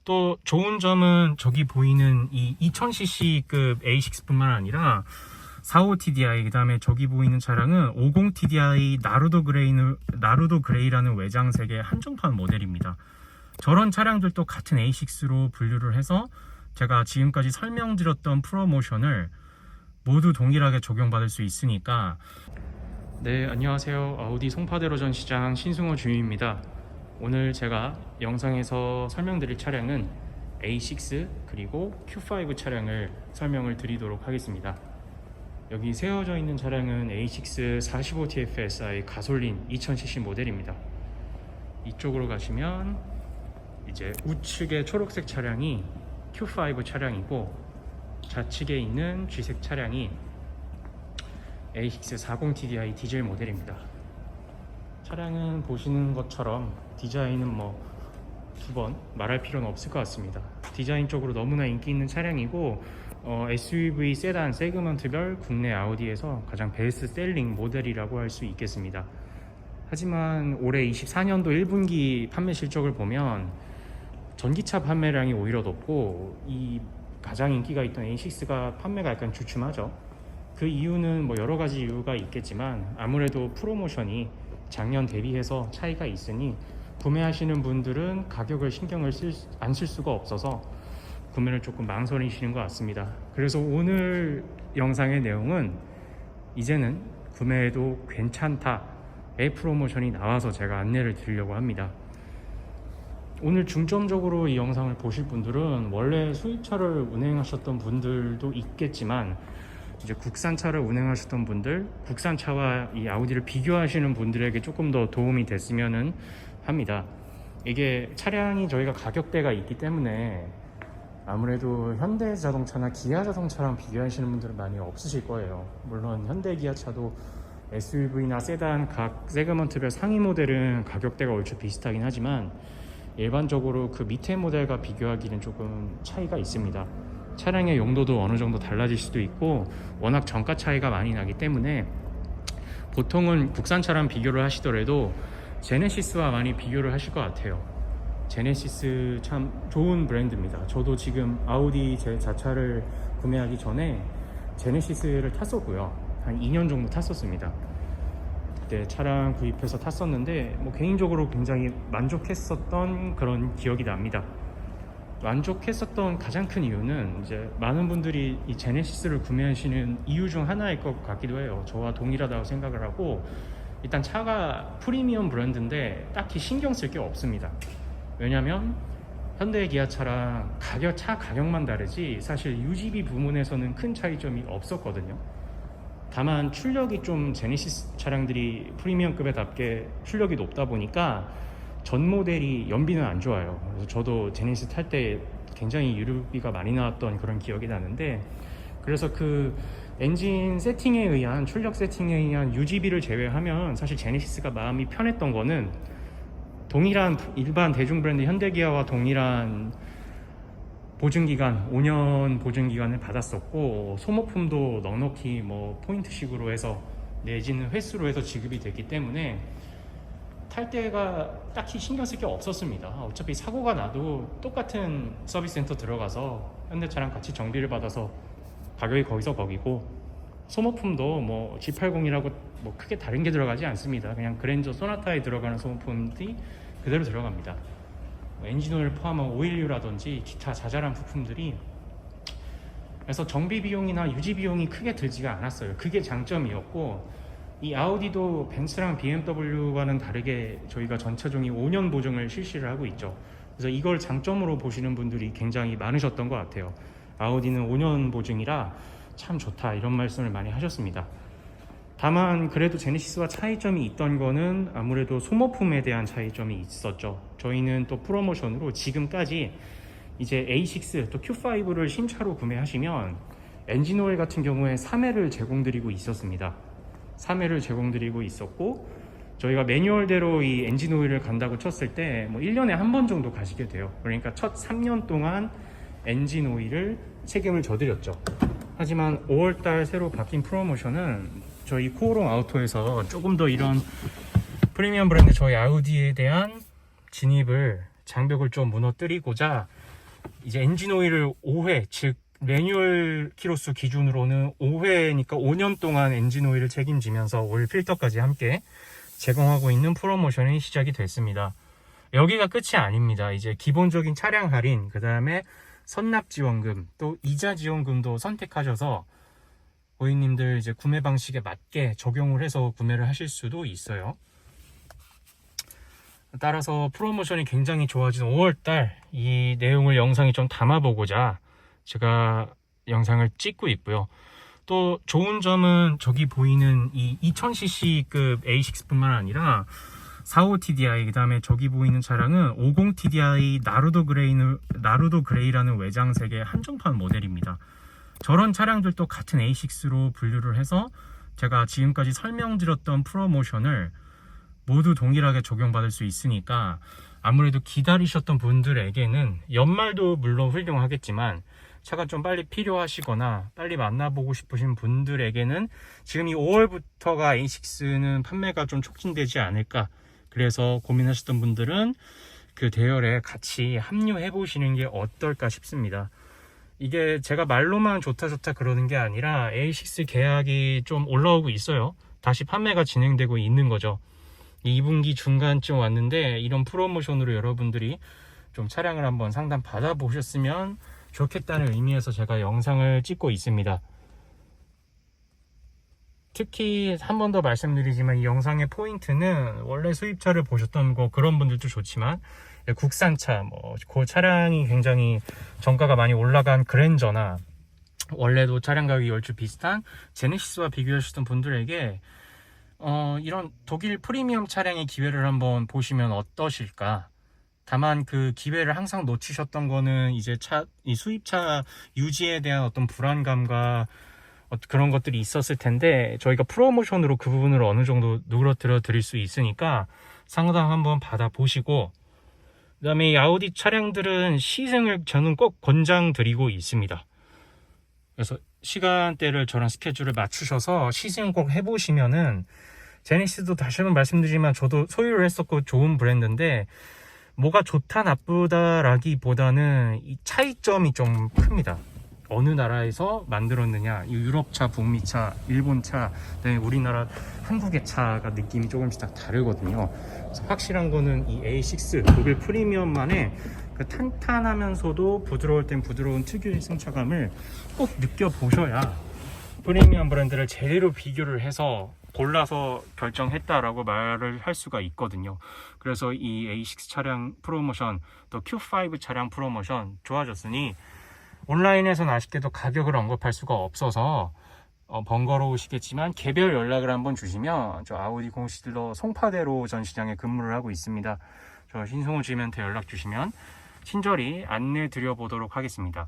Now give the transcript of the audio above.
또 좋은 점은 저기 보이는 이 2000cc급 A6뿐만 아니라 45TDI, 그 다음에 저기 보이는 차량은 50TDI 나루도 그레이라는 외장색의 한정판 모델입니다. 저런 차량들도 같은 A6로 분류를 해서 제가 지금까지 설명드렸던 프로모션을 모두 동일하게 적용받을 수 있으니까. 네, 안녕하세요. 아우디 송파대로 전시장 신승호 주임입니다. 오늘 제가 영상에서 설명드릴 차량은 A6 그리고 Q5 차량을 설명을 드리도록 하겠습니다. 여기 세워져 있는 차량은 A6 45TFSI 가솔린 2000cc 모델입니다. 이쪽으로 가시면 이제 우측의 초록색 차량이 Q5 차량이고, 좌측에 있는 쥐색 차량이 A6 40TDI 디젤 모델입니다. 차량은 보시는 것처럼 디자인은 두 번 말할 필요는 없을 것 같습니다. 디자인적으로 너무나 인기 있는 차량이고, SUV 세단 세그먼트별 국내 아우디에서 가장 베스트셀링 모델이라고 할 수 있겠습니다. 하지만 올해 24년도 1분기 판매 실적을 보면 전기차 판매량이 오히려 높고, 이 가장 인기가 있던 A6가 판매가 약간 주춤하죠. 그 이유는 여러 가지 이유가 있겠지만 아무래도 프로모션이 작년 대비해서 차이가 있으니 구매하시는 분들은 가격을 신경을 안 쓸 수가 없어서 구매를 조금 망설이시는 것 같습니다. 그래서 오늘 영상의 내용은 이제는 구매해도 괜찮다의 프로모션이 나와서 제가 안내를 드리려고 합니다. 오늘 중점적으로 이 영상을 보실 분들은 원래 수입차를 운행하셨던 분들도 있겠지만, 이제 국산차를 운행하셨던 분들, 국산차와 이 아우디를 비교하시는 분들에게 조금 더 도움이 됐으면 합니다. 이게 차량이 저희가 가격대가 있기 때문에 아무래도 현대자동차나 기아자동차랑 비교하시는 분들은 많이 없으실 거예요. 물론 현대기아차도 SUV나 세단 각 세그먼트별 상위 모델은 가격대가 얼추 비슷하긴 하지만 일반적으로 그 밑에 모델과 비교하기는 조금 차이가 있습니다. 차량의 용도도 어느 정도 달라질 수도 있고, 워낙 정가 차이가 많이 나기 때문에 보통은 국산차랑 비교를 하시더라도 제네시스와 많이 비교를 하실 것 같아요. 제네시스 참 좋은 브랜드입니다. 저도 지금 아우디 제 자차를 구매하기 전에 제네시스를 탔었고요. 한 2년 정도 탔었습니다. 그때 차량 구입해서 탔었는데 개인적으로 굉장히 만족했었던 그런 기억이 납니다. 만족했었던 가장 큰 이유는 이제 많은 분들이 이 제네시스를 구매하시는 이유 중 하나일 것 같기도 해요. 저와 동일하다고 생각을 하고, 일단 차가 프리미엄 브랜드인데 딱히 신경 쓸 게 없습니다. 왜냐면 현대 기아차랑 차 가격만 다르지 사실 UGB 부문에서는 큰 차이점이 없었거든요. 다만 출력이 좀 제네시스 차량들이 프리미엄급에답게 출력이 높다 보니까 전 모델이 연비는 안 좋아요. 그래서 저도 제네시스 탈 때 굉장히 유류비가 많이 나왔던 그런 기억이 나는데, 그래서 그 엔진 세팅에 의한 출력 세팅에 의한 UGB를 제외하면 사실 제네시스가 마음이 편했던 거는 동일한 일반 대중 브랜드 현대기아와 동일한 보증기간 5년 보증기간을 받았었고, 소모품도 넉넉히 포인트식으로 해서 내지는 횟수로 해서 지급이 됐기 때문에 탈 때가 딱히 신경 쓸 게 없었습니다. 어차피 사고가 나도 똑같은 서비스 센터 들어가서 현대차랑 같이 정비를 받아서 가격이 거기서 거기고, 소모품도 G80이라고 크게 다른 게 들어가지 않습니다. 그냥 그랜저 소나타에 들어가는 소모품들이 그대로 들어갑니다. 엔진오일 포함한 오일류라든지 기타 자잘한 부품들이, 그래서 정비 비용이나 유지 비용이 크게 들지가 않았어요. 그게 장점이었고, 이 아우디도 벤츠랑 BMW와는 다르게 저희가 전차종이 5년 보증을 실시를 하고 있죠. 그래서 이걸 장점으로 보시는 분들이 굉장히 많으셨던 것 같아요. 아우디는 5년 보증이라 참 좋다, 이런 말씀을 많이 하셨습니다. 다만 그래도 제네시스와 차이점이 있던 거는 아무래도 소모품에 대한 차이점이 있었죠. 저희는 또 프로모션으로 지금까지 이제 A6 또 Q5를 신차로 구매하시면 엔진오일 같은 경우에 3회를 제공드리고 있었습니다. 3회를 제공드리고 있었고, 저희가 매뉴얼대로 이 엔진오일을 간다고 쳤을 때 1년에 한 번 정도 가시게 돼요. 그러니까 첫 3년 동안 엔진오일을 책임을 져드렸죠. 하지만 5월달 새로 바뀐 프로모션은 저희 코오롱 아우토에서 조금 더 이런 프리미엄 브랜드 저희 아우디에 대한 진입을 장벽을 좀 무너뜨리고자 이제 엔진 오일을 5회, 즉 매뉴얼 키로수 기준으로는 5회니까 5년 동안 엔진 오일을 책임지면서 오일 필터까지 함께 제공하고 있는 프로모션이 시작이 됐습니다. 여기가 끝이 아닙니다. 이제 기본적인 차량 할인, 그 다음에 선납 지원금, 또 이자 지원금도 선택하셔서 고객님들 이제 구매 방식에 맞게 적용을 해서 구매를 하실 수도 있어요. 따라서 프로모션이 굉장히 좋아진 5월달 이 내용을 영상에 좀 담아보고자 제가 영상을 찍고 있고요. 또 좋은 점은 저기 보이는 이 2000cc급 A6뿐만 아니라 45TDI, 그 다음에 저기 보이는 차량은 50TDI 나루도 그레이라는 외장색의 한정판 모델입니다. 저런 차량들도 같은 A6로 분류를 해서 제가 지금까지 설명드렸던 프로모션을 모두 동일하게 적용받을 수 있으니까 아무래도 기다리셨던 분들에게는 연말도 물론 훌륭하겠지만 차가 좀 빨리 필요하시거나 빨리 만나보고 싶으신 분들에게는 지금 이 5월부터가 A6는 판매가 좀 촉진되지 않을까, 그래서 고민하셨던 분들은 그 대열에 같이 합류해 보시는 게 어떨까 싶습니다. 이게 제가 말로만 좋다 그러는 게 아니라 A6 계약이 좀 올라오고 있어요. 다시 판매가 진행되고 있는 거죠. 2분기 중간쯤 왔는데 이런 프로모션으로 여러분들이 좀 차량을 한번 상담 받아보셨으면 좋겠다는 의미에서 제가 영상을 찍고 있습니다. 특히 한 번 더 말씀드리지만 이 영상의 포인트는 원래 수입차를 보셨던 거 그런 분들도 좋지만 국산차, 그 차량이 굉장히 정가가 많이 올라간 그랜저나 원래도 차량 가격이 얼추 비슷한 제네시스와 비교하셨던 분들에게 이런 독일 프리미엄 차량의 기회를 한번 보시면 어떠실까. 다만 그 기회를 항상 놓치셨던 거는 이제 이 수입차 유지에 대한 어떤 불안감과 그런 것들이 있었을 텐데 저희가 프로모션으로 그 부분을 어느 정도 누그러뜨려 드릴 수 있으니까 상담 한번 받아보시고, 그 다음에 이 아우디 차량들은 시승을 저는 꼭 권장드리고 있습니다. 그래서 시간대를 저랑 스케줄을 맞추셔서 시승 꼭 해보시면은, 제네시스도 다시 한번 말씀드리지만 저도 소유를 했었고 좋은 브랜드인데 뭐가 좋다 나쁘다라기보다는 이 차이점이 좀 큽니다. 어느 나라에서 만들었느냐, 유럽차, 북미차, 일본차, 그다음에 우리나라 한국의 차가 느낌이 조금씩 다 다르거든요. 그래서 확실한 거는 이 A6 독일 프리미엄만의 그 탄탄하면서도 부드러울 땐 부드러운 특유의 승차감을 꼭 느껴보셔야 프리미엄 브랜드를 제대로 비교를 해서 골라서 결정했다라고 말을 할 수가 있거든요. 그래서 이 A6 차량 프로모션, 또 Q5 차량 프로모션 좋아졌으니 온라인에서는 아쉽게도 가격을 언급할 수가 없어서 번거로우시겠지만 개별 연락을 한번 주시면 저 아우디 공식 딜러 송파대로 전 시장에 근무를 하고 있습니다. 저 신승호 GM한테 연락 주시면 친절히 안내 드려 보도록 하겠습니다.